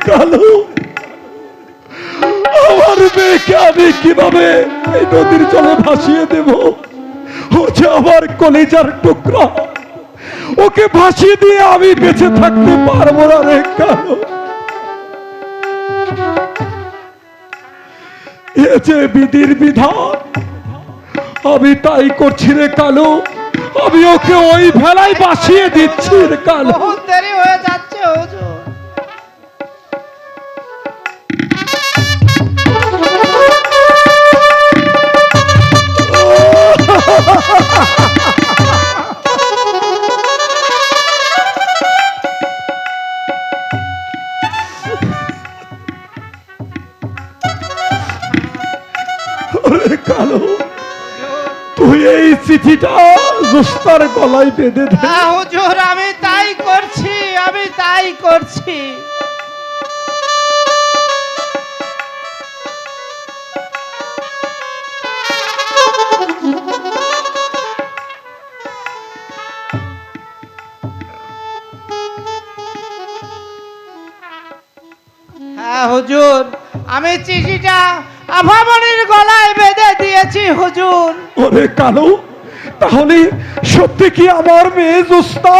কালু, আমার মেয়েকে আমি কিভাবে এই নদীর জলে ভাসিয়ে দেব? ও যে আমার কলিজার টুকরা, ওকে ভাসিয়ে দিয়ে আমি বেঁচে থাকতে পারবো না রে কালু। এ যে বিধির বিধান, আমি তাই করছি রে কালু। আমি ওকে ওই ভেলায় ভাসিয়ে দিচ্ছি রে কালু। বহুত দেরি হয়ে যাচ্ছে হুজুর। ওরে কালু, তুই এই চিঠিটা জোস্তার গলায় বেঁধে দে। হ্যাঁ হুজুর, আমি তাই করছি, আমি তাই করছি। হ্যাঁ হুজুর, আমি চিঠিটা আভামনির গলায় বেঁধে দিয়েছি হুজুর। ওরে কালু, তাহলে সত্যি কি আমার মেয়ে জোস্তা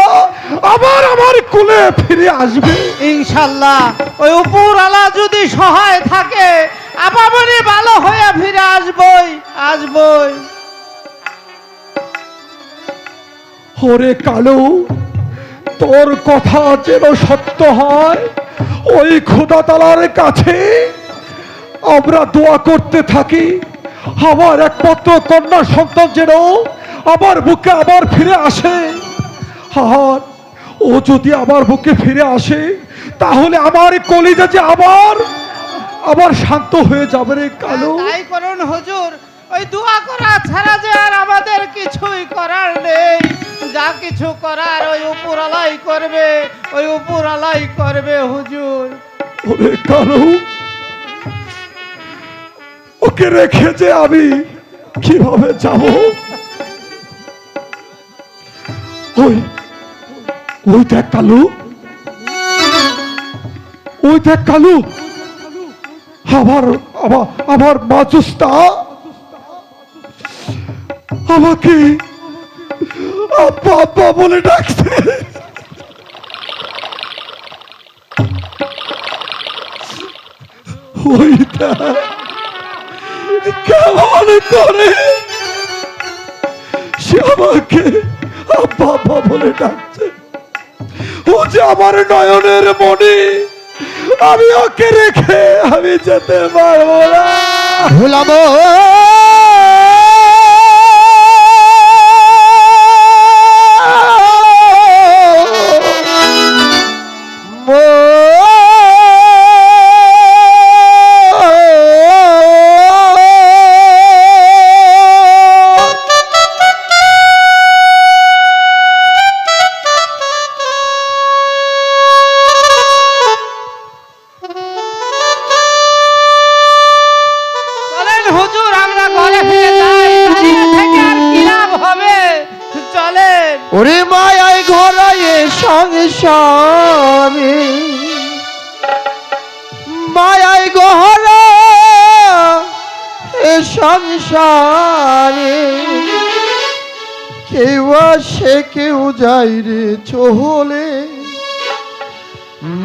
আবার আমার কোলে ফিরে আসবে? ইনশাল্লাহ, ওই উপরওয়ালা যদি সহায় থাকে, আপামনি ভালো হয়ে ফিরে আসবই, আসবই। ওরে কালু, তোর কথা যেন সত্য হয়, ওই খোদা তাআলার কাছে আমরা দোয়া করতে থাকি আমার একমাত্র কন্যা সন্তান যেন আমার বুকে আবার ফিরে আসে। আর ও যদি আমার বুকে ফিরে আসে, তাহলে আমার কলিজা যে আবার আবার শান্ত হয়ে যাবে রে কালু। তাই করুন হুজুর, ওই দোয়া করা ছাড়া যে আর আমাদের কিছুই করার নেই। যা কিছু করার ওই উপরওয়ালাই করবে, ওই উপরওয়ালাই করবে হুজুর। ওরে কালু, ওকে রেখে যে আমি কিভাবে যাব? ওই ওই দেখ কালু, ওই দেখ কালু, আমার আমার আমার মাজুস্তা আমাকে আব্বা আব্বা বলে ডাকছে। ওই দেখ কেমন করে সে আমাকে আব্বা আব্বা বলে ডাকছে। ও যে আমার নয়নের মণি, আমি ওকে রেখে আমি যেতে পারবো না। ভুলাবো চলেন হুজুর, আমরা ঘরে ফিরে যাই। দাঁড়িয়ে থেকে আর কি লাভ হবে? চলেন। ওরে মায়ায় ঘরায়ে সংসারে, মায়ায় গহরা এ সংসারে, কেউ আসে কেউ যাই রে চলে,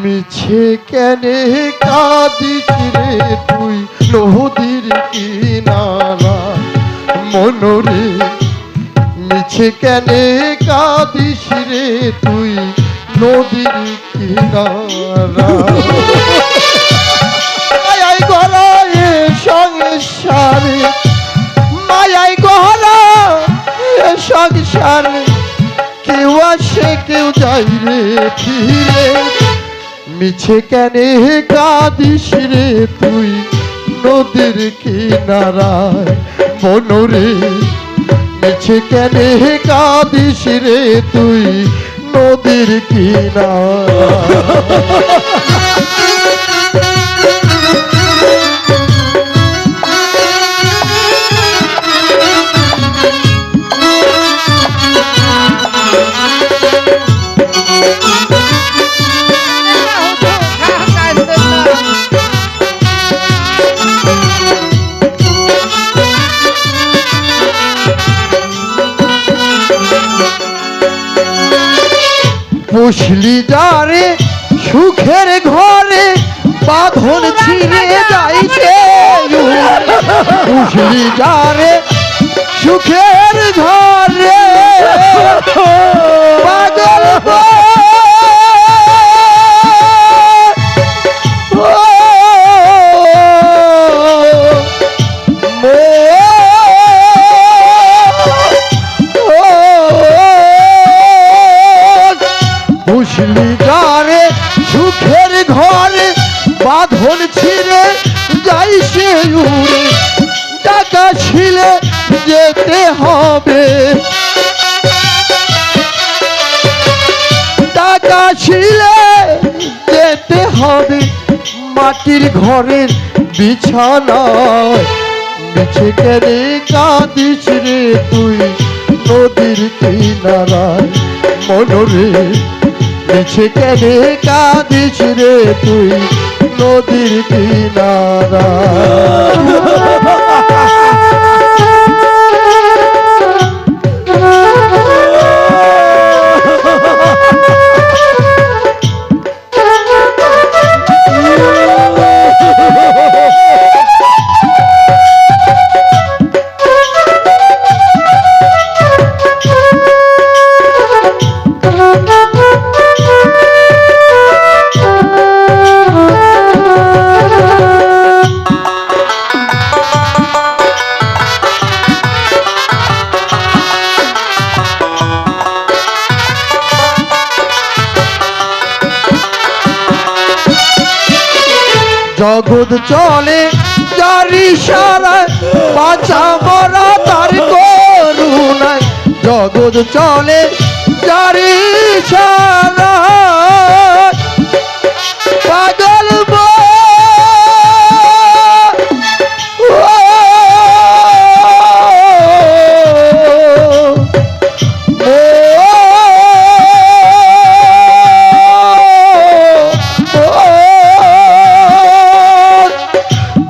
মিছে কেনে কাঁদিস রে তুই নদীর কিনারা মনরে, মিছে কেনে কাঁদিস রে তুই নদীর কিনারা। মায়াই গলায় সংসারে, মায়াই গহরা সংসারে, কেউ আসে কেউ যাই রে ফিরে, মিছে কেনে কাঁদিস রে তুই নদীর কিনারায় মনরে, মিছে কেনে কাঁদিস রে তুই নদীর কিনারায়। কাঁদবেন না। পুষলি যারে সুখের ঘরে বাঁধন ছিঁড়ে যাইছে পুষলি যারে সুখের ঘরে পাগল পুষলি যারে সুখের ঘরে বাঁধন ছিঁড়ে যাইছে উড়ে টাকা ছিলে যেতে হবে টাকা ছিলে যেতে হবে মাটির ঘরের বিছানায় মিছে কেনে কাঁদিস রে তুই নদীর কিনারায় মনরে মিছে কেনে কাঁদিস রে তুই নদীর জগৎ চলে জারি সারায় বাঁচা মরা তার করুণায় জগৎ চলে জারি সারায় পাগল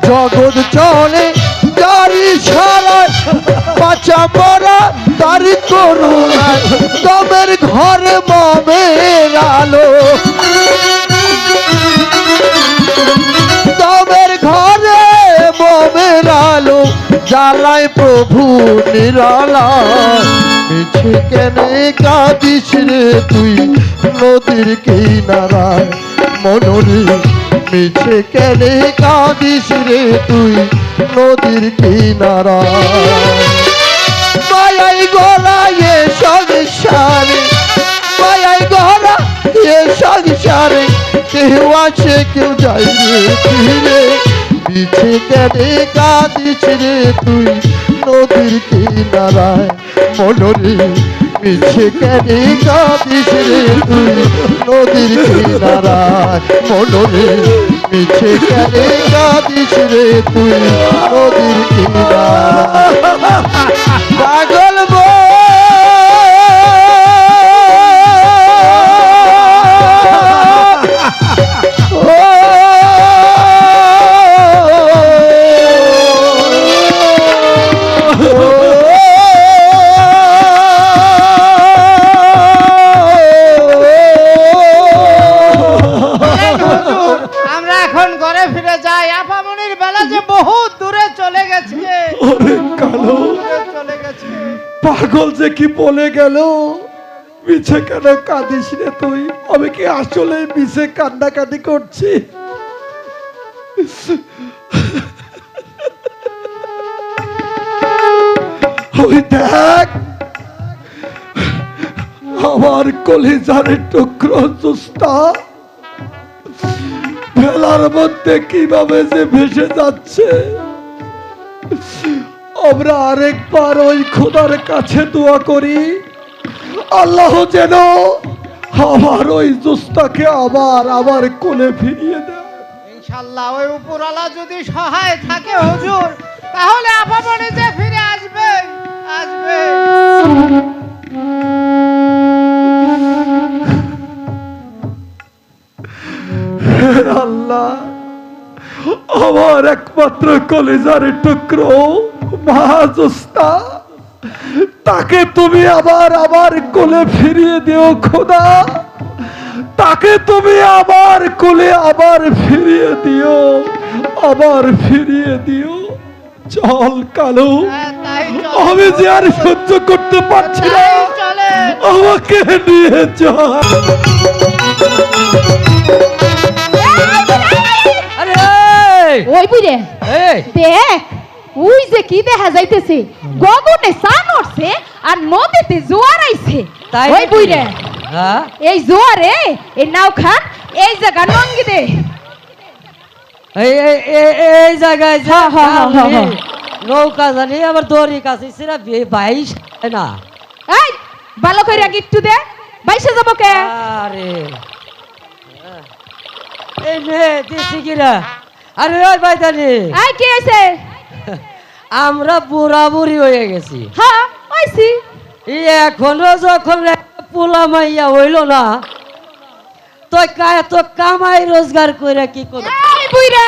জগৎ চলে জারি ছাড়ায় বাঁচা মরা তার করুণায় তবের ঘরে মমের আলো তবের ঘরে মমের আলো জ্বালায় প্রভু নিরালায় মিছে কেনে কাঁদিস রে তুই নদীর কিনারায় মনরে মিছে কেনে কাঁদিস রে তুই নদীর কিনারায় মায়াই গলা এ সংসারে মায়াই গলা এ সংসারে কেউ আছে কেউ যাই রে ফিরে মিছে কেনে কাঁদিস রে তুই নদীর কিনারায় মনরে মিছে কেনে কাঁদিস রে তুই নদীর কিনারায় মনরে মিছে কেনে কাঁদিস রে তুই নদীর কিনারায় পাগল পাগল যে কি বলে গেল মিছে কেন কাঁদিস রে তুই আমি কি আসলে মিছে কান্নাকাটি করছি ওই দেখ আমার কলিজার টুকরো জুস্তা ভেলার মধ্যে কিভাবে যে ভেসে যাচ্ছে আমরা আরেকবার ওই খোদার কাছে দোয়া করি আল্লাহ যেন আমার ওই জুস্তাকে আবার কোলে ফিরিয়ে দেয় ইনশাআল্লাহ ওই উপরওয়ালা যদি সহায় থাকে হুজুর তাহলে আপামনি যে ফিরে আসবে আসবে আল্লাহ আমার একমাত্র কলিজার টুকরো মা জুস্তা তাকে তুমি আবার কোলে ফিরিয়ে দিও খোদা তাকে তুমি আবার কোলে আবার ফিরিয়ে দিও, আবার ফিরিয়ে দিও। চল কালু, তাই চলো। আমি যে আর সহ্য করতে পারছি না, তাই চলে। আমাকে নিয়ে চল। আরে ওই বুড়ে এই দেখ, ওই যে কি দেখা যাইতেছে, গগনে সান উঠছে আর নদীতে জোয়ার আইছে। তাই ওই নাকি? বুড়ে হ্যাঁ এই জোয়ারে এই নাও খান এই জায়গা নঙ্গি দে। এই জায়গায় যে হ্যাঁ, হ্যাঁ, হ্যাঁ, হ্যাঁ, হ্যাঁ। নৌকা জানি আবার দড়ি কাছে সেটা 22 না। এই ভালো করে একটু দে, বাইসে যাবো কে? আরে এই নে দিছি কিরা। আরে ওই ভাইদানি, এই কি হইছে? আমরা বুড়া বুড়ি হয়ে গেছি। হ্যাঁ আইছি। এই এখনো যখন একটা পোলা মাইয়া হইল না, তো কামাই রোজগার করে কি করব? এই বুইরা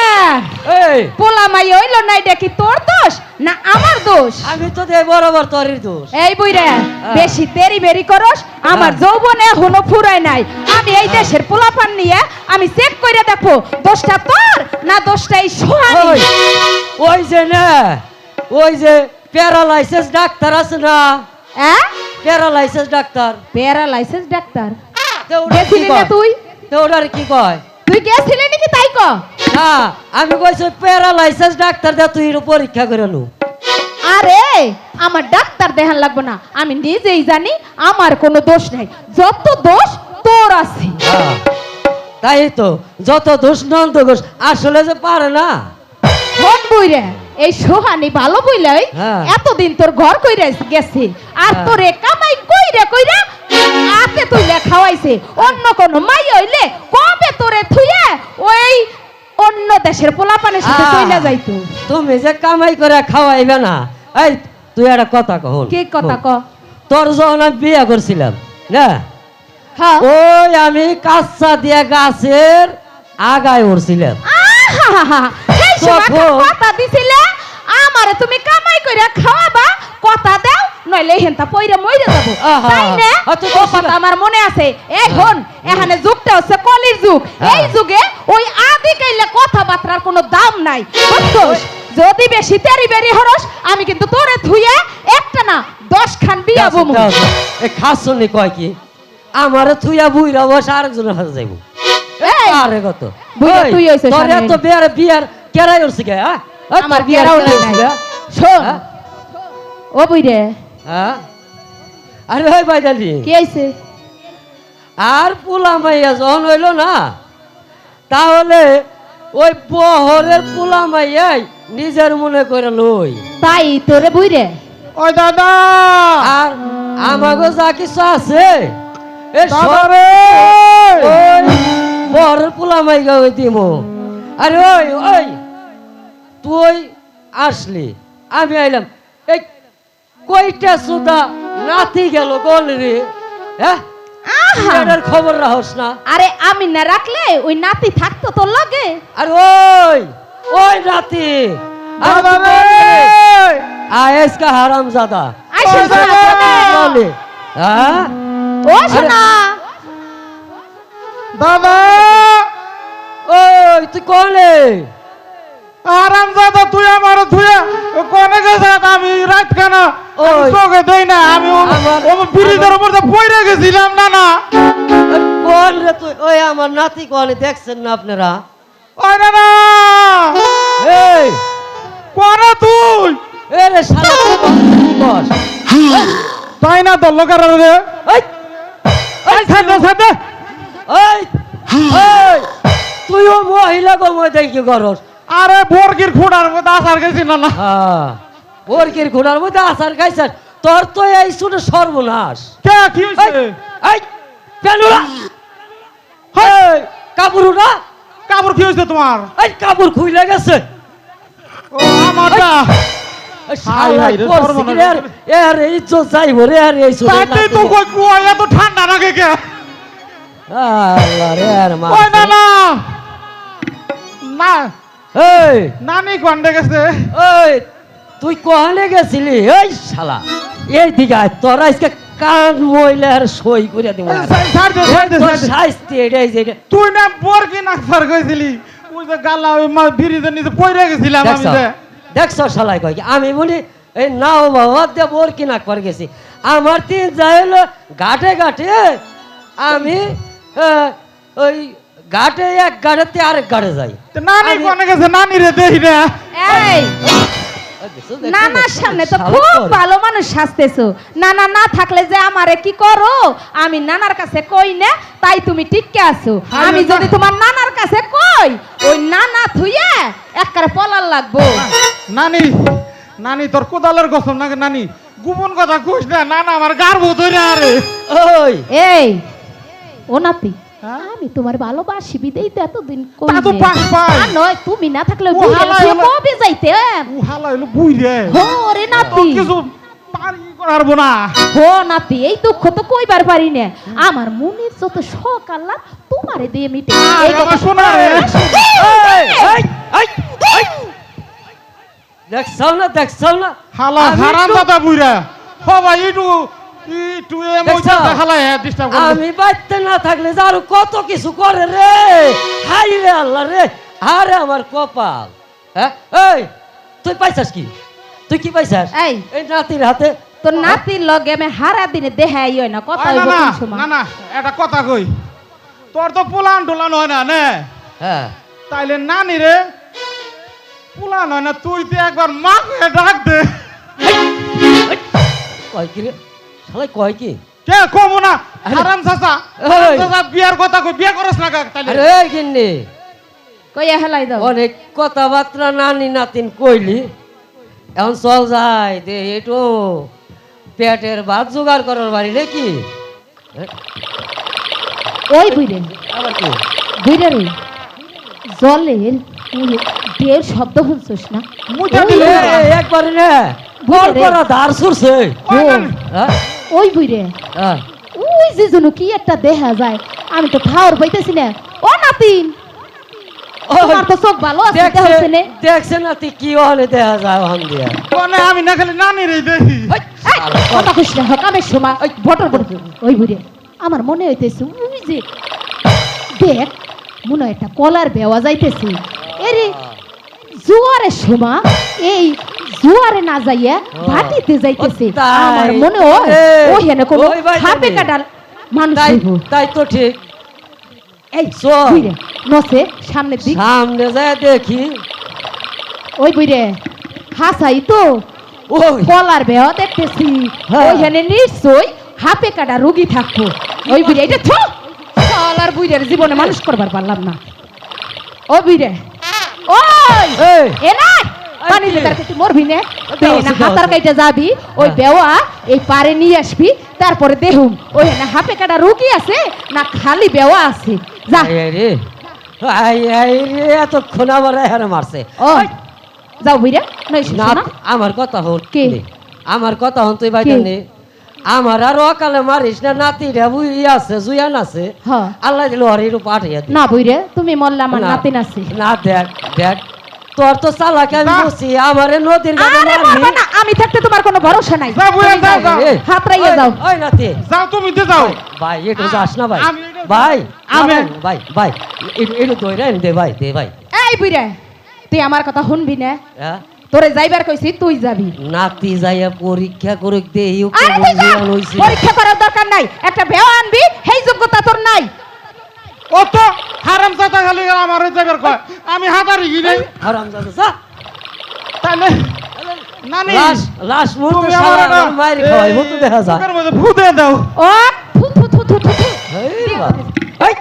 এই পোলা মাই হইলো না, এটা কি তোর দোষ না আমার দোষ? আমি তো দে বরাবর তোরই দোষ। এই বুইরা বেশি তেরি বেরি করস, আমার যৌবনে এখনো ফুরায় নাই। আমি এই দেশের পোলাপান নিয়ে আমি চেক করে দেখো দোষটা তোর না দোষটা এই ওই সোহানি। ওই যে না, ওই যে প্যারালাইসিস ডাক্তার আছে না, হ্যাঁ প্যারালাইসিস ডাক্তার, প্যারালাইসিস ডাক্তার তো ওটা কি গেছিলি না কয়? তুই? তো ওটার কি কয়? তুই গেছিলি নাকি তাই ক? না আমি কইছি প্যারালাইসিস ডাক্তার দে তুই এর পরীক্ষা করে লু। আরে আমার ডাক্তার দেখান লাগবে না, আমি নিজেই জানি আমার কোনো দোষ নাই, যত দোষ তোর আছে। হ্যাঁ, তাই তো যত দোষ নন্দ ঘোষ আসলে যে পারে না। ফোন বইরে এই সোহানি ভালো বইলাই হ্যাঁ। এতদিন তোর ঘর কইরা গেছে আর হ্যাঁ। তোরে কামাই কইরা কইরা আতে তুইলে খাওয়াইছে। অন্য কোন মাই হইলে কবে তোরে থুইয়া ওই অন্য দেশের পোলাপানের সাথে আহ, চইলা যাইতো। তুমি যে কামাই করে খাওয়াইবে না, এই তুই একটা কথা কহ। কি কথা ক? তোর যখন আমি বিয়ে করছিলাম না, হ্যাঁ ওই আমি কাঁচা দিয়া গাছের আগায় উঠছিলাম। আহাহাহা, সেই সময় একটা তখন- কথা দিছিলে আমারে তুমি কামাই কইরা খাওয়াবা, কথা দাও নইলে হেনতা পইরা মইরা যাব। আহা, তাই না? তো ও কথা আমার মনে আছে। এই হন, এখানে যুগটা হচ্ছে কলির যুগ। হ্যাঁ। এই যুগে ওই আদি কাইলে কথাবার্তার কোনো দাম নাই, বুঝছস? যদি বেশি তেরি বেরি হরস আমি কিন্তু তোরে থুইয়া একটা না 10 খান বিয়া বমু। এ খাসনি কয় কি আমারে থুইয়া বুইরা বসে আরেকজনের হাতে যাইব। এই, আরে কত বুইড়া ওই, তুই হইছিস তোর সামনে। এত বিয়ার কেরাই উঠছে কে? হ্যাঁ? ওই আমার তোর বিয়ার কেরাও কেরাই নাই। উঠছে কে? শোন হ্যাঁ? ও বুইরে হ্যাঁ? আরে ওই ভাইদালি, কি হইছে? আর পোলা মাইয়া যখন হইল না, তাহলে ওই বহরের পোলা মাইয়াই নিজের মনে করে লই। তাই তোরে বুইরে ওই দাদা, আর আমাগো যা কিছু আছে এ সব দাদা রে, ওই বহরের পোলা মাইয়া ওই দিমু। আরে ওই ওই তুই আসলি, আমি আইলাম, এই কইটা সুদা নাতি গেল গল রে। হ্যাঁ, আহা, এটার খবর রাখস না? আরে আমি না রাখলে ওই নাতি থাকতো তোর লাগে? আর ওই ওই নাতি দাদা রে, আয়েস কা হারাম জাদা আইসা ও দাদা! বলে। হ্যাঁ ও শোনা দাদা, ওই তুই কলে আরাম দাদা, তুই আমার ধুয়ে কোনে গেছে? আমি রাত কেন ওই। চোখে দেই না, আমি আমার- ব্রিজের উপর পড়ে গেছিলাম না না। কোন রে তুই? ওই আমার নাতি কলে, দেখছেন না আপনারা? ওই দাদা, এই কোনে তুই? এ রে শালা তুই বস। তাই না দল লোকের রে, এই এই ছাড় ছাড়, এই এই তুইও মহিলা গো মই দেখি করস। আরে বর্গির খুঁড়ার মধ্যে আসার গেছি না না। হ্যাঁ, ওরকির ঘোড়ার মধ্যে আসার খাইছার, তোর তো এই শুনে সর্বনাশ। কে কি এই হইছে? এই পেনুরা, এই কাপড়ুরা, কাপড় কি হইছে তোমার? এই কাপড় খুইলে গেছে। ও আমারটা এই হাই শালা হাই রে, করছে সর্বনাশ। কি রে? এর ইজ্জত যাইব রে, আর এই শুনে তাইতে তো কই কুয়া এত ঠান্ডা লাগে কে? আল্লাহ রে আর মা। ওই না না না, এই নানি কোনটা গেছে? ওই তুই কোহানে গেছিলি? এই শালা এই দিকে আয়, তোর আজকে কান মহিলার সই করে দিব ছাড় দে, ছাড় দে, ছাড় দে। শাস্তি এটাই যে তুই না বর কি না ফার কইছিলি ওই যে গালা ওই মা বিরিদের নিচে পড়ে গেছিলাম আমি যে দেখছ শালাই কয় কি আমি বলি এই নাও বাবা দে বোর কি না করে গেছি আমার তিন যাই হলো ঘাটে ঘাটে আমি ওই ঘাটে এক ঘাটেতে আরেক ঘাটে যাই তো নানি আমি- কোনে গেছে নানি রে দেই না এই নানার সামনে তো খুব ভালো মানুষ সাজতেছো নানা না থাকলে যে আমারে কি করো আমি নানার কাছে কই না তাই তুমি টিকে আছো আমি যদি তোমার নানার কাছে কই ওই নানা থুইয়ে একবারে পলার লাগবো নানি নানি তোর কোদালের কসম নাকি নানি গোপন কথা কইস না না না আমার গার্ব ধরে আরে ওই এই ও নাতি হ্যাঁ? আমি তোমার ভালোবাসি বিদেই তো এতদিন কই তা তো পাস পাই আর নয় তুমি না থাকলে ও বুইরা হালাই হালাই। কবে যাইতে ও হালা হইলো বুই রে ওরে তো নাতি কিছু পারি করারবো না হো নাতি এই দুঃখ তো কইবার পারি না আমার মনের যত শখ আল্লাহ তোমারে দিয়ে মিটে আরে আমার সোনা রে। দেখছাও না দেখছাও না হালা আমি হারাম তো- দাদা বুইরা হ ভাই একটু একটু এ দেখছো? মইটা হালা হ্যাঁ ডিস্টার্ব করে আমি বাড়িতে না থাকলে যে আরো কত কিছু করে রে হাই রে আল্লাহ রে আরে আমার কপাল হ্যাঁ এই তুই পাইছাস কি তুই কি পাইছাস এই। এই নাতির হাতে তোর নাতির লগে আমি হারা দিনে দেখাই হয় না কথা না হইব না কোন সময় না না এটা কথা কই তোর তো পোলান টোলান হয় না নে হ্যাঁ তাইলে নানি রে পোলান হয় না তুই তো একবার মাকে ডাক দে কয় কি রে শালাই কয় কি কে কমু না আরে। হারাম চাচা এই। চাচা বিয়ার কথা কই বিয়া করছ না কাক তাইলে আরে এই গিন্নি কইয়া হেলাই দাও অনেক কথাবার্তা নানি নাতিন কইলি এখন চল যাই দে একটু পেটের ভাত জোগাড় করার বাড়ি নাকি ওই বুইরে আবার কি বুইরে রে জলের ঢের শব্দ শুনছস না মুইটা ওই দিলে বুইড়া, একবারে না বুঝলে বল রে। করা ধার ছুড়ছে ওই ও, নানি। হ্যাঁ ওই বুইরে হ্যাঁ ওই যে জন্য কি একটা দেখা যায় আমি তো ঠাউর পাইতেছি না ও নাতিন তোমার তো চোখ ভালো আছে দেখছে নে দেখছে না তুই কি হলে দেখা যায় ওখান দিয়ে কোনে আমি না খালি নানি রে দেখি ওই, শালা, কথা কইস না হকামের সময় ওই বটর বটর ওই বুড়ে আমার মনে হইতেছে ওই যে দেখ মনে হয় একটা কলার বেওয়া যাইতেছে এরে জোয়ারের সময় এই জোয়ারে না যাইয়া ভাটিতে যাইতেছে ও তাই। আমার মনে হয় এ, ওই হেনে কোন ওই বাইরে হাপে নেই। কাটার মানুষ তাই হইব তাই তো ঠিক এই চল। বুড়ে নসে সামনের দিক সামনে যায় দেখি ওই বুড়ে হাসাই তো ওই কলার বেওয়া দেখতেছি হ্যাঁ। ওইখানে নিশ্চয় হাপে কাটা রুগী থাকতো ওই বুড়ে এটা থো কলার বুড়ের জীবনে মানুষ করবার পারলাম না ও বুড়ে ওই এই, এ না এই পানি কি? দিতার তুই মরবি না দাও, তুই না দাও, হাতার দাও। কাইটা যাবি ওই হ্যাঁ। বেওয়া এই পারে নিয়ে আসবি তারপরে দেহুম ওই না হাপে কাটা রুগী আছে না খালি বেওয়া আছে যা আই আই রে আই আই রে এতক্ষণ আমার এখানে মারছে ও যাও বুড়ে নই না না আমার কথা হল কে? আমার কথা হন তুই বাইতে নে আমার আর অকালে মারিস না নাতি রে বুই আছে জুয়ান আছে হ্যাঁ আল্লাহ দিল আর একটু পাঠিয়ে দে না বুড়ে তুমি মরলে আমার না, নাতিন আছে না দেখ দেখ তোর তো চালাক আমি না। বসি আমারে নদীর ঘাটে আরে মারবি বাবা না আমি থাকতে তোমার কোনো ভরসা নাই যাও বুয়া, তুমি যাও, যাও। যাও। এই, হাত রাইয়া ওই, যাও। ওই নাতি যাও তুমি দে যাও ভাই একটু যাস না ভাই আমি এটা- ভাই আমি- আমি ভাই ভাই একটু দইরা দে ভাই দে ভাই এই বুইরে তুই আমার কথা শুনবি না হ্যাঁ তোরে যাইবার কইছি তুই যাবি নাতি যাইয়া পরীক্ষা করে দে ইউ আরে তুই যা। কেমন হইছে পরীক্ষা করার দরকার নাই একটা বেওয়া আনবি সেই যোগ্যতা তোর নাই ও তো হারাম চাচা খালি আমার যাবার কয় আমি হাতারি গি নাই হারাম দাদা যা তাইলে নানি লাশ লাশ মুহূর্তে তুমি শালা আমার আমার মায়ের খাওয়াই মতো দেখা যায় বুকের মধ্যে ভূতে দাও ও থু থু থু থু থু থু। এই বাবা এই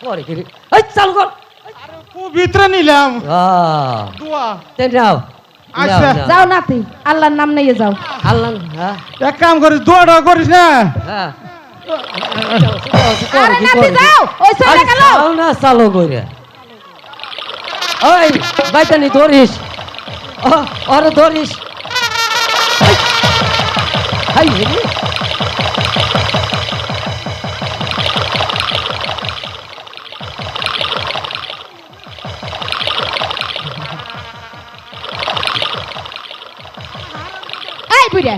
পরে কি এই চালু কর ভিতরে নিলাম আহ দোয়া তে নাও আচ্ছা। যাও নাতি আল্লাহর নাম নিয়ে যাও আল্লাহ হ্যাঁ এক কাম করিস দোয়াটা করিস না হ্যাঁ আরে নাতি যাও ওই চলে গেল না চালু করে ওই বাইতানি ধরিস ওরে ধরিস হাই রে এই বুইরে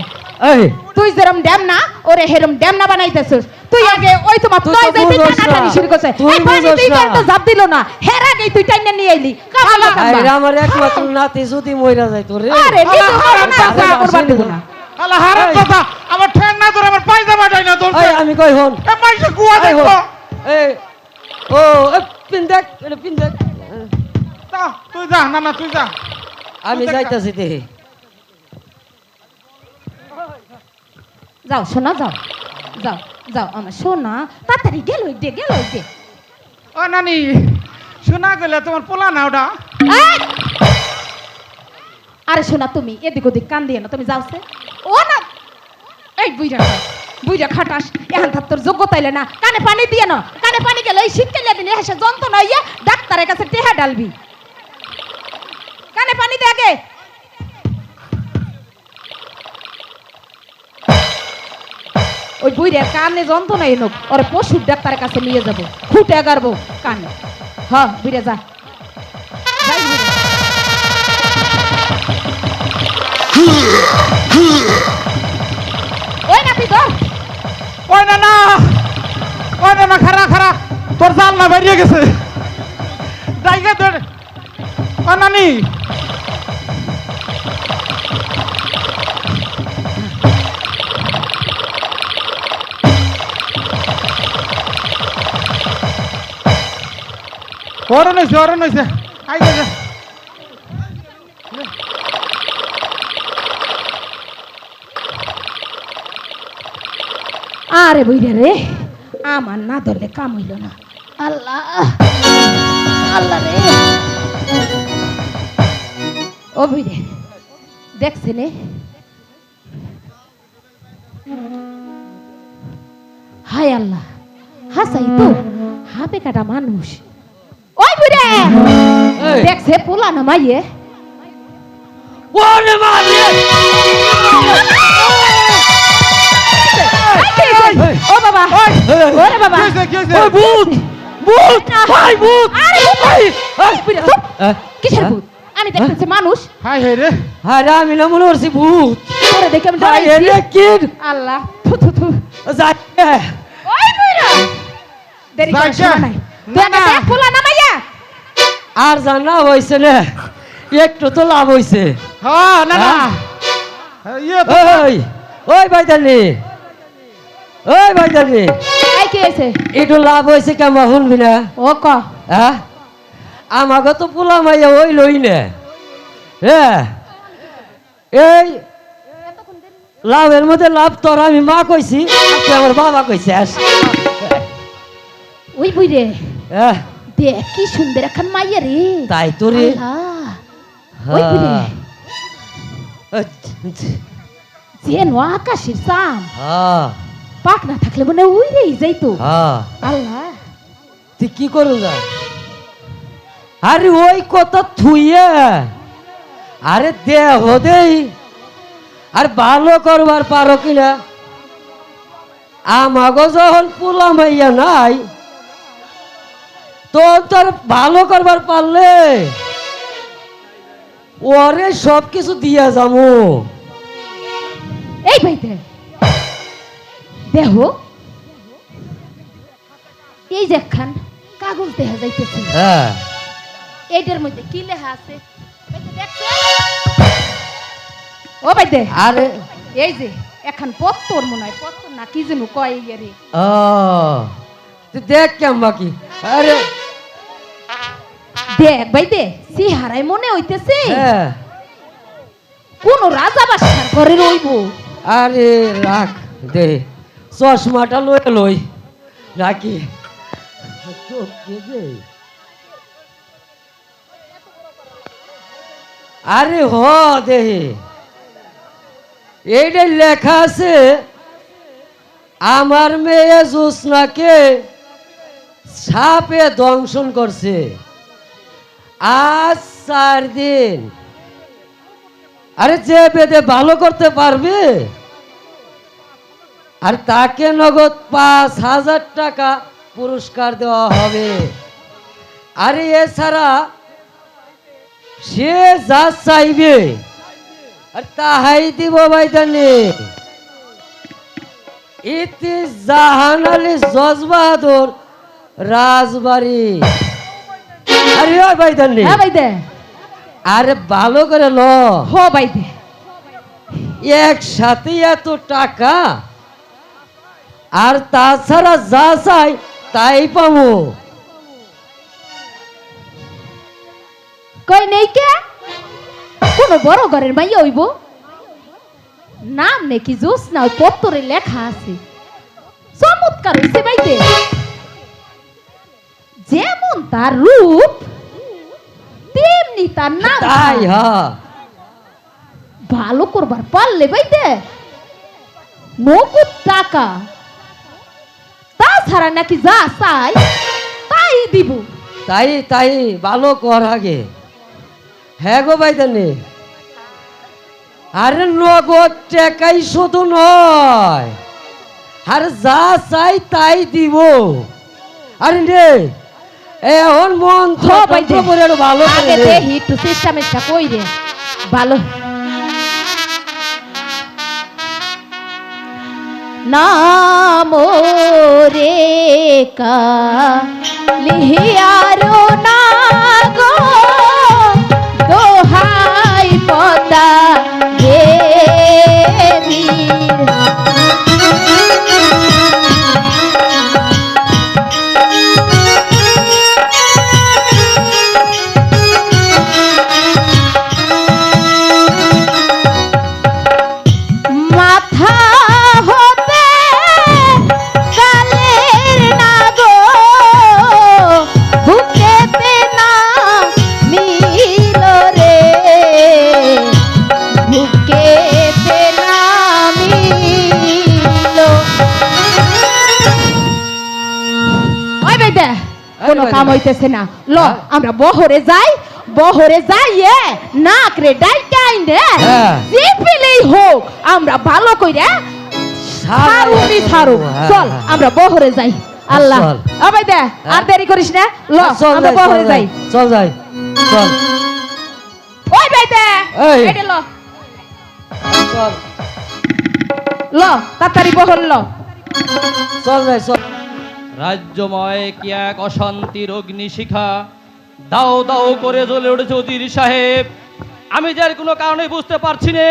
এই তুই যেরম ড্যাম না ওরে হেরম ড্যাম না বানাইতেছিস তুই আগে ওই তোমার তুই তুই তো যাইতে বুঝোস না। টানাটানি শুরু করছিস তুই এই পানি বুঝোস তুই না। তো জাপ দিল না হের আগে তুই টাইনা নিয়ে আইলি কামালা আরে আমার একমাত্র নাতি যদি মইরা যায় তোরে আরে নিজে করো না আরে যা করবার আসেনি দেব তো। না আলা হারাম এই। কথা আমার ঠ্যাং না ধরে আমার পায়জামা যায় না তোর এই আমি কই হন এ মাইসে গুয়া এই দেখো হন এই ও পিন দেখ এটা পিন দেখ তা তুই যা না না তুই যা আমি যাইতাছি দেখি যাও শোনা যাও যাও যাও আমার সোনা তাড়াতাড়ি গেল দে ও নানি শোনা গেলে তোমার পোলা না ওটা এই! আরে শোনা তুমি এদিক ওদিক কান দিয়ে না তুমি যাওছে ও না এই বুইরা খাটাস এখন থাক তোর যোগ্য তাইলে না কানে পানি দিয়ে না কানে পানি গেলে এই শীতকালে দিলে হেসে যন্ত্রণা ইয়ে ডাক্তারের কাছে টেহা ডালবি কানে পানি দে আগে ওই বুইরা কানে যন্ত্রণা এনুক ওরে পশুর ডাক্তারের কাছে নিয়ে যাবো খুঁটে গারবো কানে হ্যাঁ বুইরা যা যাই বুইরা। ওই নাতি তো ওই না না ওই না না খারা খারা তোর জাল না বেরিয়ে গেছে জায়গা তোর ও নানি অরণ হয়েছে আই যা আরে বইরে রে আমার না ধরলে কাম হইল না আল্লাহ আল্লাহ রে ও বইরে দেখছেনে হায় আল্লাহ হাসাই তো হাতে কাটা মানুষ ওই বুড়ে এই। দেখছে পোলা না মাইয়ে ওরে মারি ও বাবা ওরে বাবা কি হয়েছে ওই ভূত ভূত ভাই ভূত আরে এই, এই, বুড়ে, হ্যাঁ? কিসের ভূত আমি দেখতেছি মানুষ হাই হে রে আরে আমি না মনে করছি ভূত তোরে দেখে আমি ভাই ডরাইছি এরে কিড আল্লাহ থু থু থু যাই ওই বুড়া দেরি করে যাইছে। শোনা নাই না, তুই না। দেখ পোলা না মাইয়া আর জানা হইছে না একটু তো লাভ হইছে হ্যাঁ না না ইয়ে তো ওই ওই ভাইদানি ওই ভাইদানি আই কি হইছে একটু লাভ হইছে কেমন শুনবি না ও ক হ্যাঁ আমাকে তো পোলা মাইয়া ওই লই না হ্যাঁ এই লাভের মধ্যে লাভ তোর আমি মা কইছি আর তুই আমার বাবা কইছে ওই বুইরে হ্যাঁ দেখ কি সুন্দর এখন মাইয়া রে তাই তো রে আল্লাহ ওই বুইরে যে নো আকাশের চাম হ্যাঁ পাক না থাকলে মনে হয় উইরেই যাইতো হ্যাঁ আল্লাহ তুই কি করু যা আরে ওই কথা থুইয়া আরে দেহ দেই আর ভালো করবার পারো কিনা আমাগো যখন পোলা মাইয়া নাই তো তোর ভালো করবার পারলে ওরে সব কিছু দিয়া যাবো এই ভাইতে দেহ এই যে একখান কাগজ দেখা যাইতেছে হ্যাঁ এইটার মধ্যে কি লেখা আছে ভাইতে দেখছে? ও ভাইতে আরে এই যে এখন পত্তর মনে হয় পত্তর না কি যেন কয় ইয়ারে ও তুই দেখ কেমন বাকি আরে দেখ ভাই দে সিহারাই মনে হইতেছে হ্যাঁ কোন রাজা বাসার ঘরে রইব আরে রাখ দে চশমাটা লই লই রাখি আরে হ দে এইটা লেখা আছে আমার মেয়ে জোসনাকে সাপে দংশন করছে আজ 4 দিন আরে যে বেদে ভালো করতে পারবে আর তাকে নগদ 5,000 টাকা পুরস্কার দেওয়া হবে আরে এছাড়া সে যা চাইবে আর তাহাই দিব ভাইদানি ইতি জাহান আলী জজ বাহাদুর রাজবাড়ি। আরে ওই ভাই দান্নি, হ্যাঁ ভাই দে, আরে ভালো করে ল, হো ভাই দে। একসাথে এত টাকা, আর তাছাড়া যা চাই তাই পাবো। কই নেই কে, কোন বড় ঘরের মাইয়া হইব, নাম নাকি জোসনা, ওই পত্তরে লেখা আছে। চমৎকার হইছে ভাইতে, যেমন তার রূপ তেমনি তার নাম। তাই হ্যাঁ, ভালো করবার পারলে ভাইতে নগদ টাকা, তাছাড়া নাকি যা চাই তাই দিব। তাই তাই ভালো কর আগে। হ্যাঁ গো ভাই দান্নি, আরে নগদ টাকাই শুধু নয়, আর যা চাই তাই দিব। আরে রে এখন মন্ত্র হ্যাঁ ভাই দে, করে আরো ভালো করে আগে দে। দেখি একটু সিস্টেমটা কই রে ভালো। নাম রে লিহিয়ারো না গো, দোহাই পদা দেবীর। মাথা হতে কালের না গো, বুকেতে না মিল রে, বুকেতে না মিল। ওই বেটা কোনো ভাই কাম দে। হইতেছে না, ল হ্যাঁ? আমরা বহরে যাই, বহরে যাইয়ে নাক রে ডাইটাই নে, হ্যাঁ। যে পেলেই হোক আমরা ভালো কইরা ছাড়ুনি ছাড়ু। হ্যাঁ, চল হ্যাঁ। আমরা বহরে যাই। আল্লাহ চল। আবাই দে, আর দেরি করিস না, ল চল আমরা যাই, বহরে চল যাই। যাই, চল যাই, চল ওই ভাই দে, এই। এটা ল চল ল তাড়াতাড়ি বহর ল। চল যাই, চল। রাজ্যময় কি এক অশান্তির অগ্নিশিখা দাও দাও করে জ্বলে উঠেছে উজির সাহেব। আমি যার কোনো কারণে বুঝতে পারছি না।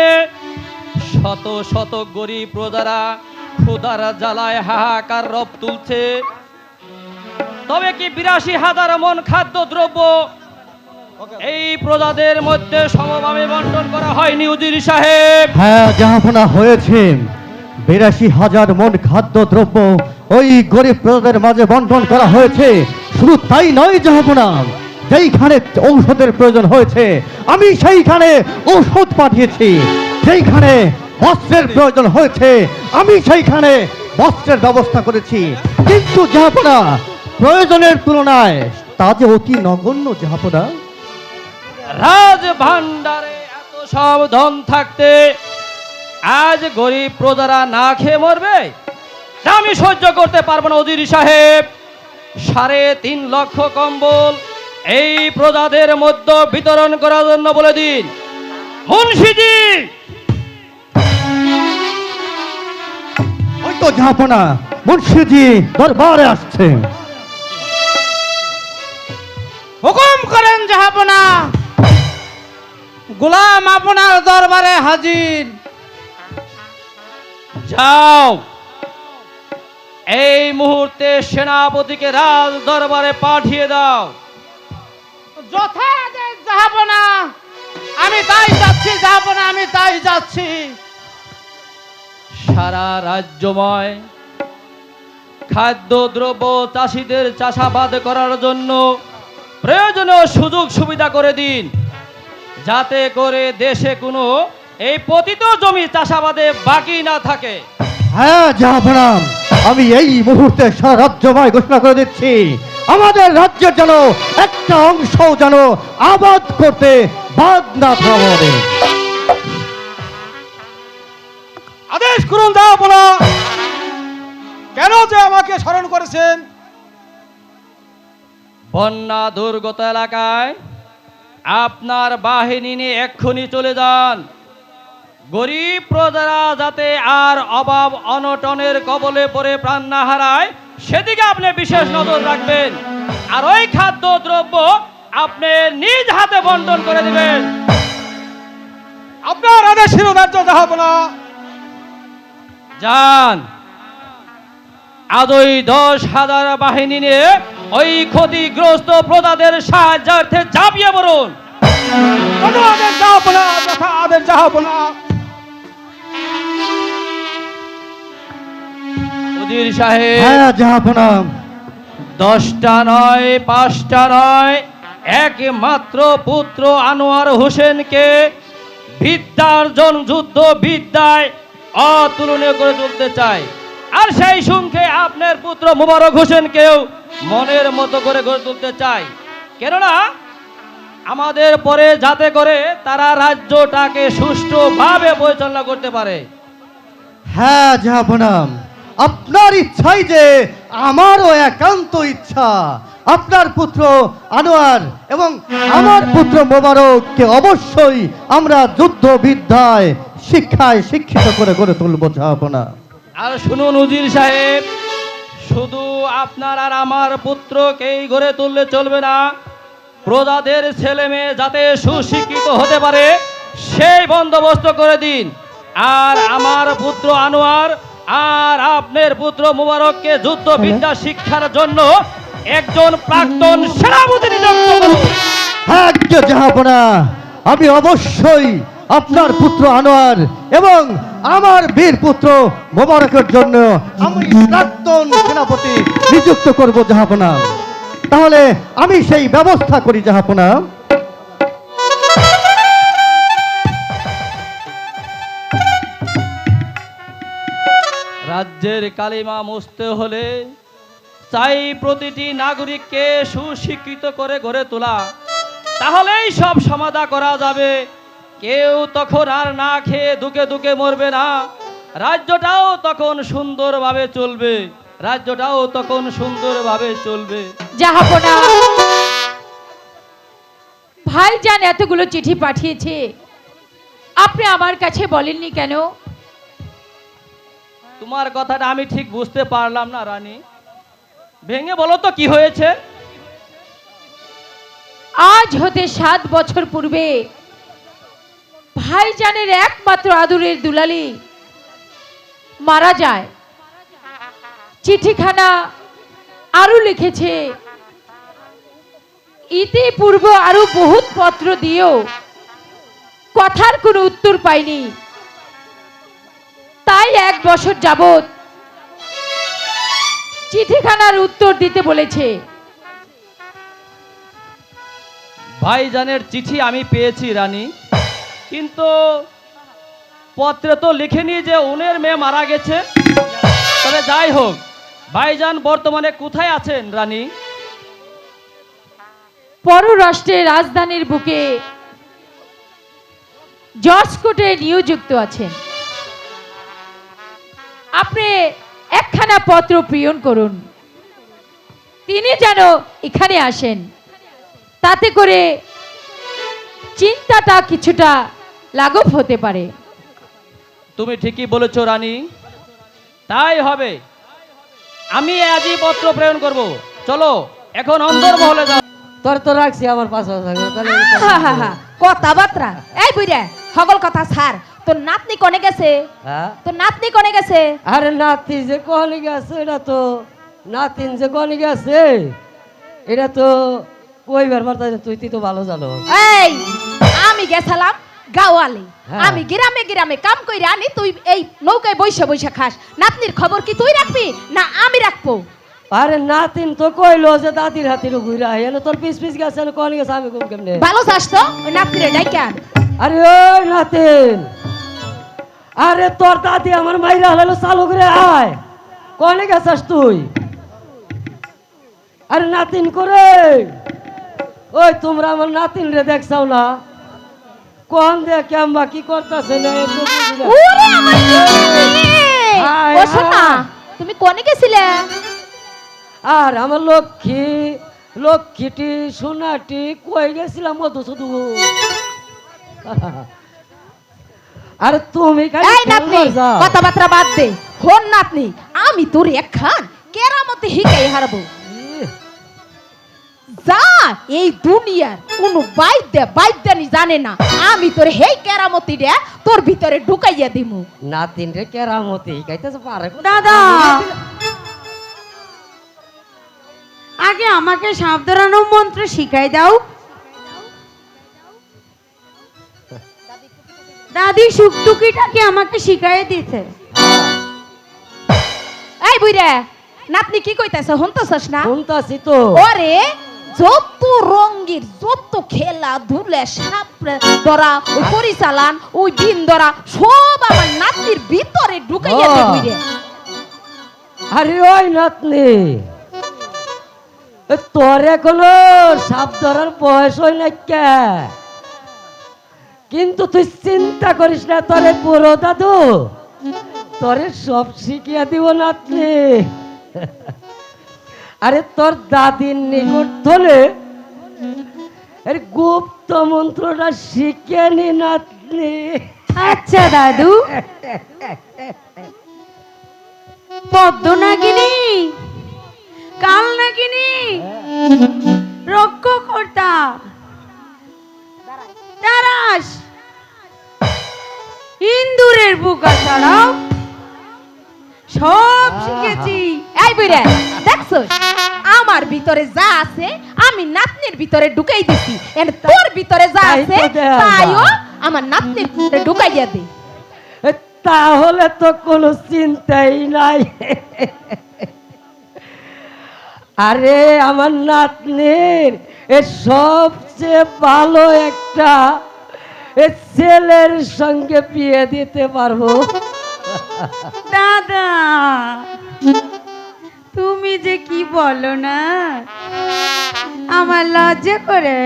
শত শত গরিব প্রজারা ক্ষুধার জ্বালায় হাহাকার রব তুলছে। তবে কি ৮২,০০০ মন খাদ্যদ্রব্য এই প্রজাদের মধ্যে সমভাবে বন্টন করা হয়নি উজির সাহেব? হ্যাঁ জাহাপনা হয়েছে। ৮২,০০০ মন খাদ্যদ্রব্য ওই গরিব প্রজাদের মাঝে বন্টন করা হয়েছে। শুধু তাই নয় জাহাপনা, যেইখানে ঔষধের প্রয়োজন হয়েছে আমি সেইখানে ঔষধ পাঠিয়েছি, যেইখানে বস্ত্রের প্রয়োজন হয়েছে আমি সেইখানে বস্ত্রের ব্যবস্থা করেছি। কিন্তু জাহাপনা প্রয়োজনের তুলনায় তা যে অতি নগণ্য জাহাপনা। রাজ ভান্ডারে এত সব ধন থাকতে আজ গরিব প্রজারা না খেয়ে মরবে? তা আমি সহ্য করতে পারবো না উজির সাহেব। ৩.৫ লক্ষ কম্বল এই প্রজাদের মধ্যে বিতরণ করার জন্য বলে দিন। মুন্সিজি, ওই তো জাহাপনা মুন্সিজি দরবারে আসছে। হুকুম করেন জাহাপনা। গোলাম আপনার দরবারে হাজির। যাও, এই মুহূর্তে সেনাপতিকে রাজ দরবারে পাঠিয়ে দাও। যথাদেশ জাহাপনা। আমি তাই যাচ্ছি জাহাপনা, আমি তাই যাচ্ছি। সারা রাজ্যময় খাদ্যদ্রব্য চাষিদের চাষাবাদ করার জন্য প্রয়োজনীয় সুযোগ সুবিধা করে দিন, যাতে করে দেশে কোনো এই পতিত জমি চাষাবাদে বাকি না থাকে। হ্যাঁ জাহাপনা, আমি এই মুহূর্তে সারা রাজ্যময় ঘোষণা করে দিচ্ছি, আমাদের রাজ্যের যেন একটা অংশ যেন আবাদ করতে বাদ না থামে। আদেশ করুন জাহাপনা, কেন যে আমাকে স্মরণ করেছেন? বন্যা দুর্গত এলাকায় আপনার বাহিনী নিয়ে এক্ষুনি চলে যান। গরিব প্রজারা যাতে আর অভাব অনটনের কবলে পড়ে প্রাণ না হারায় সেদিকে আপনি বিশেষ নজর রাখবেন, আর ওই খাদ্য দ্রব্য আপনি নিজ হাতে বন্টন করে দিবেন। আপনার আদেশ শিরোধার্য জাহাপনা। যান, আজ ওই 10,000 বাহিনী নিয়ে ওই ক্ষতিগ্রস্ত প্রজাদের সাহায্যার্থে ঝাঁপিয়ে পড়ুন। আদেশ জাহাপনা, যথা আদেশ জাহাপনা। উজির সাহেব, হ্যাঁ জাহাপনা। 10টা নয়, 5টা নয়, একমাত্র পুত্র আনোয়ার হোসেনকে বিদ্যার্জন যুদ্ধ বিদ্যায় অতুলনীয় করে তুলতে চাই, আর সেই সঙ্গে আপনার পুত্র মুবারক হোসেনকেও মনের মতো করে গড়ে তুলতে চাই। কেননা আমাদের পরে যাতে করে তারা রাজ্যটাকে সুষ্ঠুভাবে পরিচালনা করতে পারে। হ্যাঁ জাহাপনা, আপনার ইচ্ছাই যে আমারও একান্ত ইচ্ছা আপনার পুত্র আনোয়ার এবং আমার পুত্র মোবারককে অবশ্যই আমরা যুদ্ধ বিদ্যায় শিক্ষায় শিক্ষিত করে গড়ে তুলব জাহাপনা। আর শুনুন উজির সাহেব, শুধু আপনার আর আমার পুত্রকেই গড়ে তুললে চলবে না, প্রজাদের ছেলে মেয়ে যাতে সুশিক্ষিত হতে পারে সেই বন্দোবস্ত করে দিন। আর আমার পুত্র আনোয়ার আর আপনার পুত্র মুবারককে যুদ্ধ বিদ্যা শিক্ষার জন্য একজন প্রাক্তন সেনাপতি নিযুক্ত করুন। হ্যাঁ জাহাপনা, আমি অবশ্যই আপনার পুত্র আনোয়ার এবং আমার বীর পুত্র মোবারকের জন্য আমি প্রাক্তন সেনাপতি নিযুক্ত করব জাহাপনা। তাহলে আমি সেই ব্যবস্থা করি জাহাপনা। রাজ্যের কালিমা মুছতে হলে চাই প্রতিটি নাগরিককে সুশিক্ষিত করে গড়ে তোলা, তাহলেই সব সমাধা করা যাবে। কেউ তখন আর না খেয়ে দুকে দুকে মরবে না, রাজ্যটাও তখন সুন্দরভাবে চলবে, রাজ্যটাও তখন সুন্দরভাবে চলবে। জাহাপনা, ভাইজান এতগুলো চিঠি পাঠিয়েছে, আপনি আমার কাছে বলেননি কেন? তোমার কথাটা আমি ঠিক বুঝতে পারলাম না রানী, ভেঙে বলো তো কি হয়েছে। আজ হতে 7 বছর পূর্বে ভাইজানের একমাত্র আদরের দুলালি মারা যায়। চিঠিখানা আরো লিখেছে, ইতিপূর্ব আরো বহুত পত্র দিয়েও কথার কোনো উত্তর পাইনি, তাই 1 বছর যাবত চিঠিখানার উত্তর দিতে বলেছে। ভাইজানের চিঠি আমি পেয়েছি রানী, কিন্তু পত্রে তো লিখেনি যে উনের মেয়ে মারা গেছে। তবে যাই হোক, ভাইজান বর্তমানে কোথায় আছেন রানী? পররাষ্ট্রের রাজধানীর বুকে জর্জকোটে নিয়োজিত আছেন। আপনি একখানা পত্র প্রেরণ করুন, তিনি যেন এখানে আসেন, তাতে করে চিন্তাটা কিছুটা লাঘব হতে পারে। তুমি ঠিকই বলেছো রানী, তাই হবে। আমি আজই পত্র প্রেরণ করব। চলো এখন অন্দরমহলে যাও। তোর তো রাখছি আমার পাশে কথাবার্তা এই বুইরা সকল কথা ছাড়। তোর নাতনি কোনে গেছে? হ্যাঁ, তোর নাতনি কোনে গেছে? আরে নাতি যে কনে গেছে, এটা তো নাতিন যে কনে গেছে এটা তো কইবার পারতা, তুই তো ভালো জানো। এই আমি গেছিলাম গাওয়ালে, হ্যাঁ। আমি গ্রামে গ্রামে কাম কইরা আনি, তুই এই নৌকায় বইসা বইসা খাস। নাতনির খবর কি তুই রাখবি না আমি রাখবো? আরে নাতিন তো কইলো যে দাদির হাতির ঘুরা এনে তোর পিস পিস গেছে, কনে গেছে আমি কম কেমনে। ভালো চাস তো ওই নাতনিরে ডাইকা আন। আরে ওই নাতিন, আরে তোর দাদি আমার মাইরা হলো চালু করে আয়, কনে গেছাস তুই? আরে নাতিন করে, ওই তোমরা আমার নাতিন রে দেখছাও না? কোন দেখ কেমবা কি করতেছে না একটু বুঝি না। ওরে আমার নাতনি! হায়, ও শোনা, হায়। তুমি কোনে গেছিলে? আর আমার লক্ষ্মী লক্ষ্মীটি সোনাটি কই গেছিলাম মধু শুধু। আরে তুমি খালি এই নাতনি খেলবার যাও। কথাবার্তা বাদ দে। হন নাতনি, আমি তোর একখান কেরামতি হিকাই হারবো। যা এই দুনিয়ার কোন বাইদ্যানি জানে না, আমি তোর হেই কেরামতি রে তোর ভিতরে ঢুকাইয়া দিমু। নাতিন রে কেরামতি গাইতেছে পারে কোথায়? দাদা আগে আমাকে সাপ ধরানোর মন্ত্র শিখাই দাও। দাদি শুকটুকিটাকে আমাকে শিখাই দিতে। এই বুইরা, নাতনি কি কইতাছে হন্তছস না? শুনতাছি তো। ওরে যত রঙ্গের যত খেলা ধুলে সাপ ধরা ওই পরিচালান ওই দিন ধরা সব আমার নাতির ভিতরে ঢুকাইয়া দে বুইরা। আরে ওই নাতনি, তোর এখনো সাপ ধরার বয়স হয় না কে? কিন্তু তুই চিন্তা করিস না, তোরে বুড়ো দাদু তোরে সব শিখিয়ে দিব নাতনি। আরে তোর দাদির নিকট ধরে এর গুপ্ত মন্ত্রটা শিখে নি নাতনি। আচ্ছা দাদু। পদ্ম নাগিনী, কাল নাগিনী, রক্ষকর্তা, তারাস, ইন্দুরের বুকা ছাড়াও সব শিখেছি। এই বুইরা দেখছস আমার ভিতরে যা আছে আমি নাতনির ভিতরে ঢুকাই দিছি, এন্ড তোর ভিতরে যা তাই আছে তো দেয়া তাইও যায়। আমার নাতনির ভিতরে ঢুকাইয়া দে। তাহলে তো কোনো চিন্তাই নাই। আরে আমার নাতনির এ সবচেয়ে ভালো একটা এ ছেলের সঙ্গে বিয়ে দিতে পারবো। দাদা তুমি যে কি বলো না, আমার লজ্জা করে।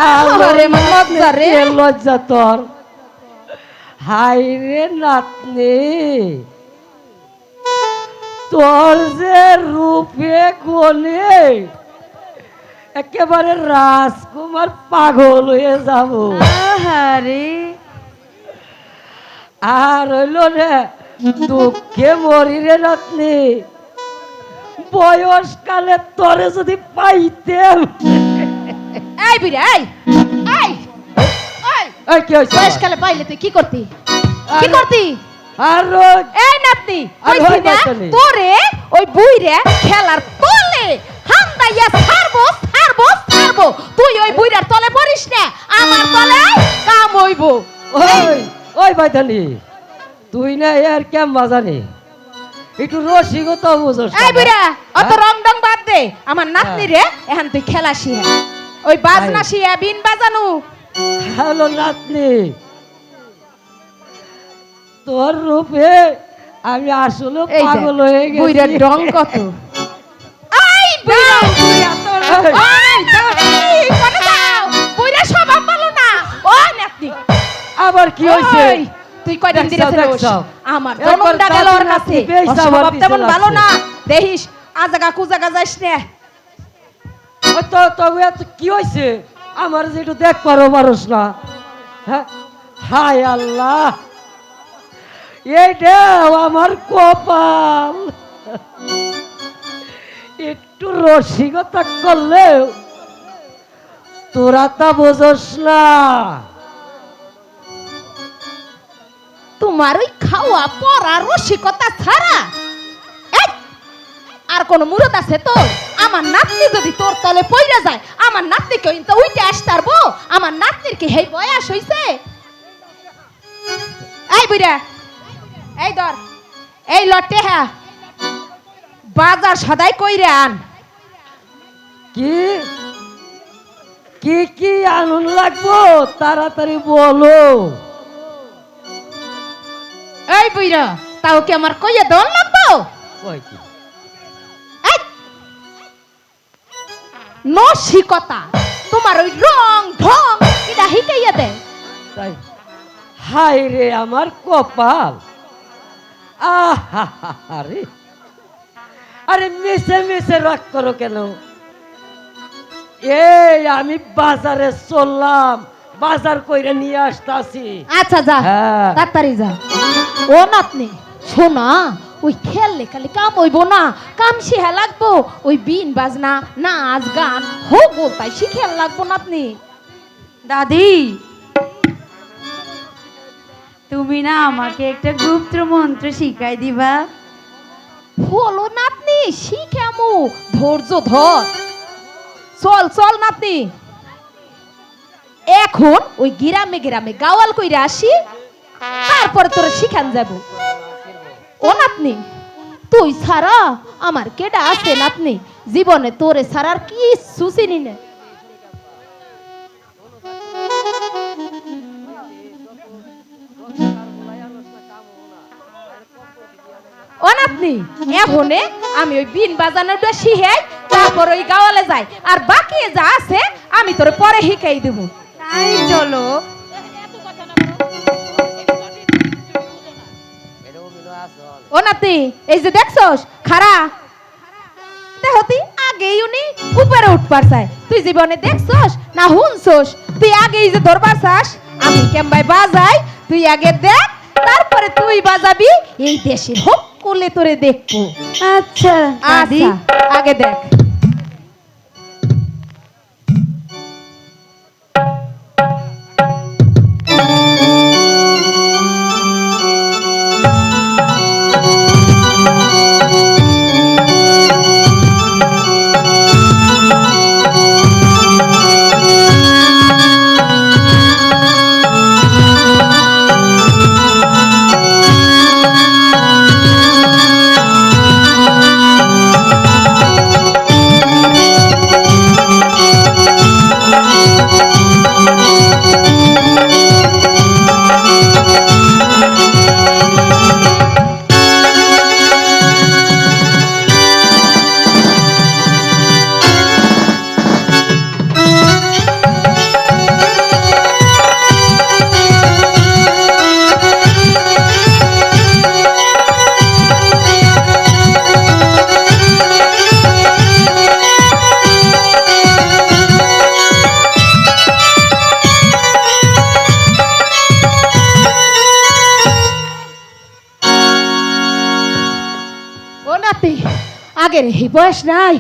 আরে আমার লজ্জা রে। এ লজ্জা তোর? হাই রে নাতনি, তোর যে রূপে গলে একেবারে রাজকুমার পাগল হয়ে যাব। আহারে আর হইল রে দুঃখে মরি রে নাতনি, বয়সকালে তোরে যদি পাইতেম। এই বুইরা এই এই এই এই কি হইছে? বয়সকালে পাইলে তুই কি করতি? কি করতি? আর এই নাতনি আর কইছি হয় না বাচ্চানি। তোরে ওই বুইরা খেলার তলে হান্দাইয়া ছাড়বো তুই ওই বুইরার তলে পড়িস না, আমার তলে কাম হইব। ওই ওই বাইতানি, তুই না এর কেম বাজানি, একটু রসিকতা বুঝোস না? এই বুইরা অত হ্যাঁ? রং ডং বাদ দে, আমার নাতনি রে এখন তুই খেলা শিখা, ওই বাজনা এই। শিখা বিন বাজানু। হ্যালো নাতনি, তোর রূপে আমি আসলে এই পাগল হয়ে গেছি। বুইরার ডং কত। এই বুইরা এই, এই কোনে যাও? বুইরা স্বভাব ভালো না। ও নাতনি আবার কি হয়েছে? ওই, তুই কয়দিন দেখছাও, দিরে দেখছাও। আমার একবার জন্মটা গেল ওর দাদি কাছে, নাতি বেশ ওর আমার স্বভাব পিছে তেমন ভালো লাগছে। না, দেখিস আজাগা কুজাগা যাইস না। ওই তো তবে এত কি হয়েছে? আমার যে একটু দেখ পারো মানুষ না। হ্যাঁ, হায় আল্লাহ, এইটা আমার কপাল। একটু রসিকতা করলেও তোরা তা বোঝস না। তোমার ওই খাওয়া পড়া রসিকতা ছাড়া এই, আর কোন মুরত আছে তোর? আমার নাতনি যদি তোর তলে পইরা যায়, আমার নাতনিকে তো উইটে আসতে পারবো? আমার নাতনির কি হেই বয়স হইছে? এই বুইরা এই ধর, এই লটে হ্যাঁ বাজার সদাই কইরে আন। কি কি কি আনন্দ লাগবো তাড়াতাড়ি বলো। এই বুইরা তাও কি আমার কইয়া দল লাগবো? কই কি? এই নসিকতা তোমার ওই রং ঢং এটা হিকাইয়া দে। তাই? হায় রে আমার কপাল। আরে আরে মিশে মিশে রাগ করো কেন? এই আমি বাজারে চললাম বাজার কইরা নিয়ে আসতাছি। আচ্ছা যা, হ্যাঁ। তাড়াতাড়ি যা। ও নাতনি শোনা, ওই খেললে খালি কাম হইব না, কাম শিখা লাগবো। ওই বিন বাজনা, নাচ গান হোক তাই শিখে লাগবো নাতনি। দাদি, তুমি না আমাকে একটা গুপ্ত মন্ত্র শিখাই দিবা? হলো নাতনি, শিখামু, ধৈর্য ধর। চল চল নাতনি, এখন ওই গ্রামে গ্রামে গাওয়াল কইরা আসি, তারপরে তোর শিখান যাব। ও নাতনি, তুই ছাড়া আমার কেডা আছে নাতনি? জীবনে তোরে ছাড়ার কিছু চিনি না। ও নাতনি, এখনে আমি ওই বিন বাজানোটা শিখাই, তারপর ওই গাওয়ালে যাই, আর বাকি যা আছে আমি তোরে পরে শিখাই দেব। তাই চলো। ও নাতি, এই যে দেখছস খারা দেহতি আগেই উনি উপরে উঠবার চাই। তুই জীবনে দেখছস না হুনছস? তুই আগে এই যে ধরবার চাস, আমি কেমবাই বাজাই, তুই আগে দেখ, তারপরে তুই বাজাবি। এই দেশের হোক কোলে তোরে দেখবো। আচ্ছা দাদি। আচ্ছা, আগে দেখ। ও নাতি, আগের এই বয়স নাই,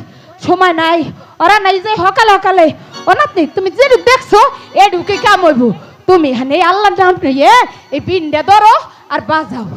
সময় নাই, ওরা নাই যে সকালে সকালে। ও নাতি, তুমি যে দেখছো এ ঢুকে কাম হইব। তুমি এখানে আল্লাহ নাম নিয়ে এই বিনটা ধরো আর বাজাও।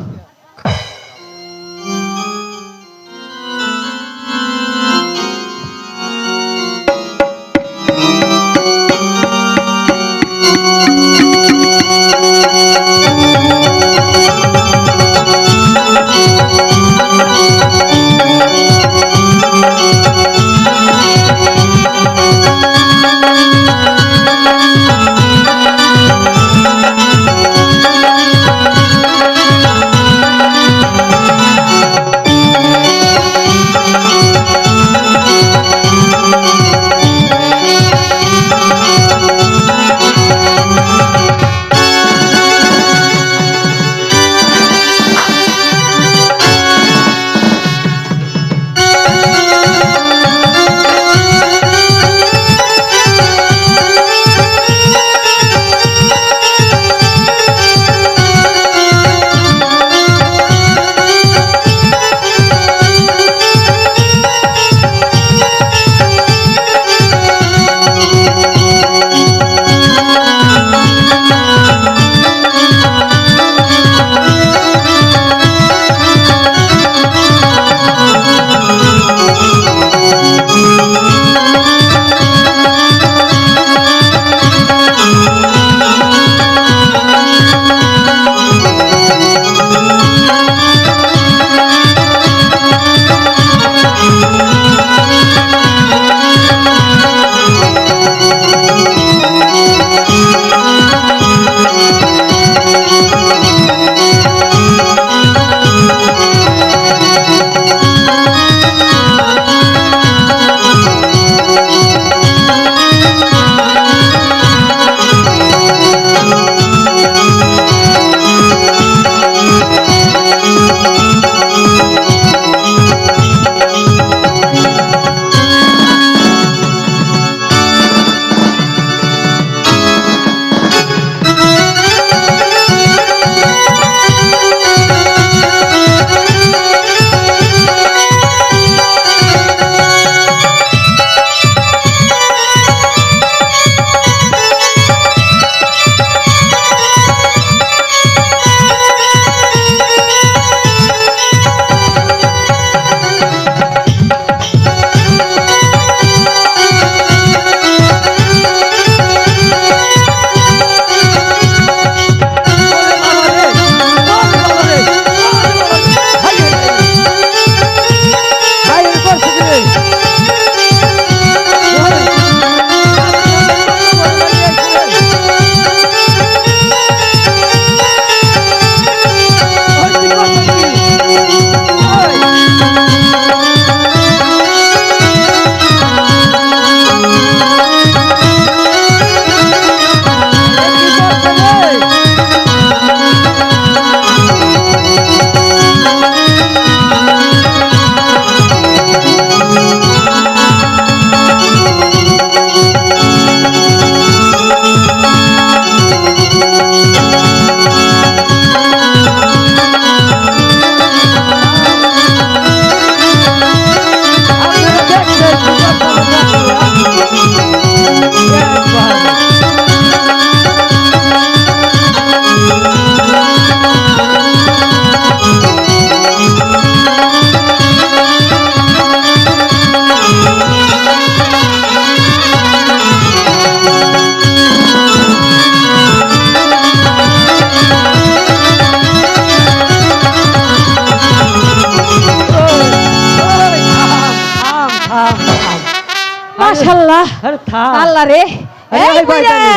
আরে থাক আল্লাহ রে আরে এই ওই বুইড়া, বাইদানি।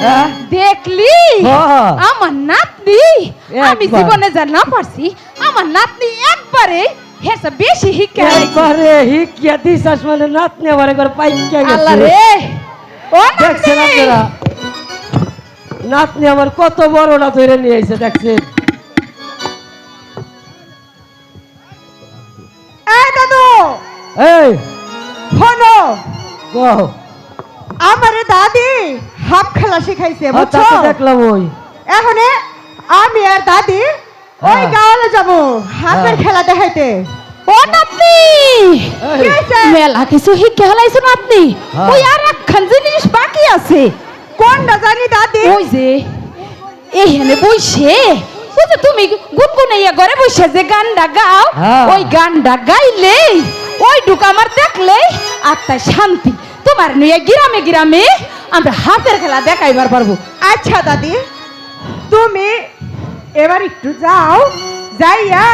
হ্যাঁ? দেখলি হ্যাঁ। আমার নাতনি আমি একবার। জীবনে যা না পারছি আমার নাতনি একবারে হেসা বেশি শিক্ষা হয়েছে। একবারে হিকিয়া দিশাস মানে নাতনি আমার একবার পাইকা গেছে আল্লাহ রে ও দেখছেন নাতনি আপনারা নাতনি আমার কত বড়টা ধরে নিয়ে এসে দেখছেন এই দাদু এই শোনো গো আমারে দাদি হাফ খেলা শিখাইছে হ্যাঁ, বুঝছো তাকে দেখলাম ওই এখন আমি আর দাদি ওই হ্যাঁ। গাওয়ালে যাব হাফের হ্যাঁ। খেলা দেখাইতে ও নাতনি এই, কি হয়েছে? মেলা কিছু শিক্ষা হলাইছো নাতনি হ্যাঁ। ওই আর একখান জিনিস বাকি আছে কোনটা জানি দাদি ওই যে এখানে বইসে ওই যে তুমি গুনগুনাইয়া ঘরে বসে যে গানটা গাও হ্যাঁ। ওই গানটা গাইলে ওই ডুক আমার দেখলে আত্মায় শান্তি তোমার নিয়ে গ্রামে গ্রামে আমরা হাতের খেলা দেখাইবার পারবো আচ্ছা দাদি তুমি এবার একটু যাও যাইয়া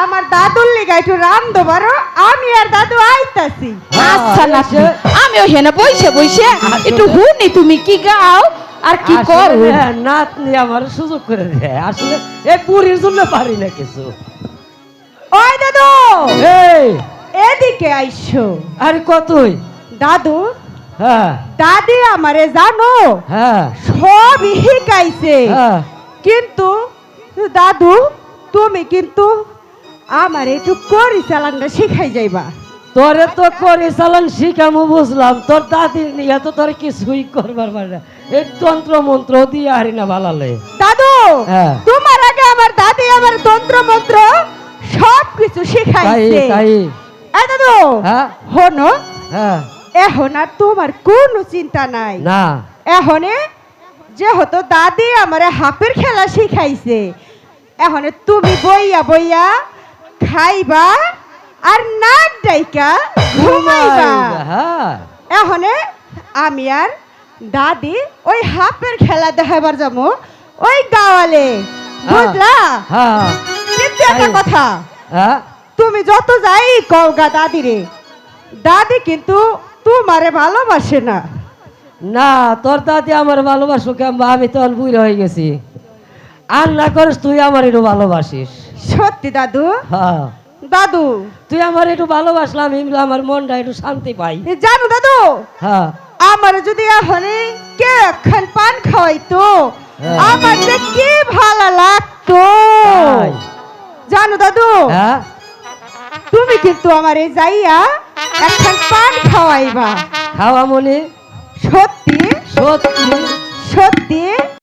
আমার দাদুর লিগা একটু রাম দেবারো আমি আর দাদু আইতাছি আচ্ছা না এসে- আমি ওখানে বইসে বইসে একটু হুনি তুমি কি গাও আর কি আসলে করো না, নাতনি আমার সুযোগ করে দেয় আসলে এই পুরীর জন্য পারি না কিছু ওই দাদু এই এদিকে আইসো আরে কতই দাদু হ্যাঁ দাদি আমারে জানো হ্যাঁ সব শিখাইছে হ্যাঁ কিন্তু দাদু তুমি কিন্তু আমার একটু করি চালানটা শিখাই যাইবা তোরে তো করে চালান শিখামু বুঝলাম তোর দাদির নিয়ে তো তোর কিছুই করবার পারে না এই তন্ত্র মন্ত্র দিয়ে হারি না ভালালে দাদু হ্যাঁ। তোমার আগে আমার দাদি আমার তন্ত্র মন্ত্র সব কিছু তাই শিখাইছে তাই এই দাদু হ্যাঁ হনো হ্যাঁ এখন আর তোমার কোনো চিন্তা নাই না এখন যেহেতু দাদি আমারে হাফের খেলা শিখাইছে এখন তুমি বইয়া বইয়া খাইবা আর নাক ডাইকা ঘুমাইবা হ্যাঁ এখন আমি আর দাদি ওই হাফের খেলা দেখাবার যাবো ওই গাওয়ালে বুঝলা হ্যাঁ কিন্তু একটা তাই। কথা হ্যাঁ তুমি যত যাই কওগা দাদি রে দাদি কিন্তু তোমারে ভালোবাসে না না তোর দাদি আমার ভালোবাসুক আমি তো বুড়ো হয়ে গেছি আর না করিস তুই আমার একটু ভালোবাসিস সত্যি দাদু হ্যাঁ দাদু তুই আমার একটু ভালোবাসলাম আমার মনটা একটু শান্তি পাই জানো দাদু হ্যাঁ আমার যদি এখন কে একখান পান খাওয়াইতো হ্যাঁ। আমার যে কি ভালো লাগতো তাই। জানো দাদু হ্যাঁ তুমি কিন্তু আমার এই যাইয়া একখান পান খাওয়াইবা খাওয়া মনে সত্যি সত্যি সত্যি